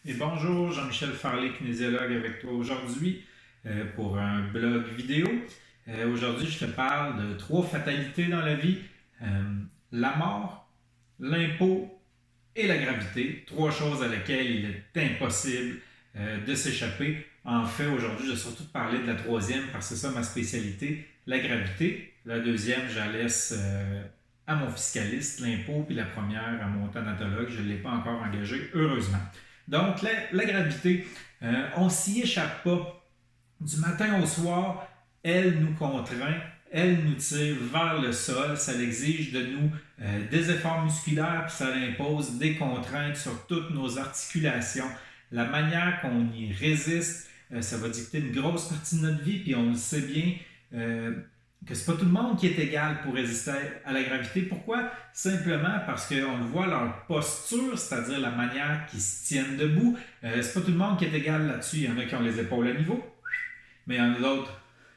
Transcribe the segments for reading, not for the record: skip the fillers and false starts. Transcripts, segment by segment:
Et bonjour, Jean-Michel Farley, kinésiologue avec toi aujourd'hui pour un blog vidéo. Aujourd'hui, je te parle de 3 fatalités dans la vie. Euh, la mort, l'impôt et la gravité. 3 choses à laquelle il est impossible de s'échapper. En fait, aujourd'hui, je vais surtout te parler de la troisième parce que c'est ça ma spécialité, la gravité. La deuxième, je la laisse à mon fiscaliste, l'impôt, puis la première à mon thanatologue. Je ne l'ai pas encore engagé, heureusement. Donc, la gravité, on ne s'y échappe pas. Du matin au soir, elle nous contraint, elle nous tire vers le sol, ça exige de nous des efforts musculaires, puis ça impose des contraintes sur toutes nos articulations. La manière qu'on y résiste, ça va dicter une grosse partie de notre vie, puis on le sait bien que c'est pas tout le monde qui est égal pour résister à la gravité. Pourquoi? Simplement parce qu'on le voit, leur posture, c'est-à-dire la manière qu'ils se tiennent debout, c'est pas tout le monde qui est égal là-dessus. Il y en a qui ont les épaules à niveau, mais il y en a d'autres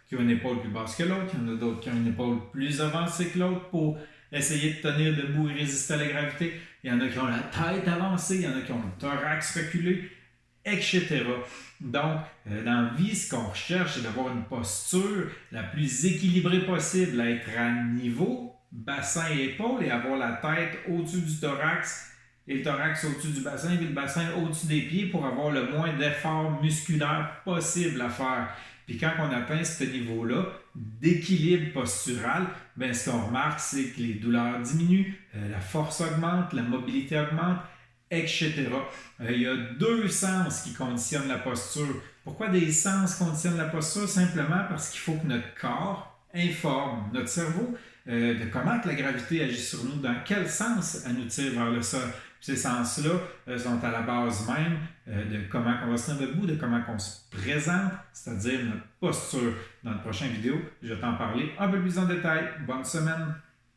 qui ont une épaule plus basse que l'autre, il y en a d'autres qui ont une épaule plus avancée que l'autre pour essayer de tenir debout et résister à la gravité. Il y en a qui ont la tête avancée, il y en a qui ont le thorax reculé, etc. Donc, dans la vie, ce qu'on recherche, c'est d'avoir une posture la plus équilibrée possible, être à niveau, bassin et épaules, et avoir la tête au-dessus du thorax, et le thorax au-dessus du bassin, et le bassin au-dessus des pieds pour avoir le moins d'efforts musculaires possible à faire. Puis quand on atteint ce niveau-là d'équilibre postural, bien, ce qu'on remarque, c'est que les douleurs diminuent, la force augmente, la mobilité augmente, etc. Il y a 2 sens qui conditionnent la posture. Pourquoi des sens conditionnent la posture? Simplement parce qu'il faut que notre corps informe notre cerveau de comment que la gravité agit sur nous, dans quel sens elle nous tire vers le sol. Ces sens-là sont à la base même de comment on va se tenir debout, de comment on se présente, c'est-à-dire notre posture. Dans la prochaine vidéo, je vais t'en parler un peu plus en détail. Bonne semaine!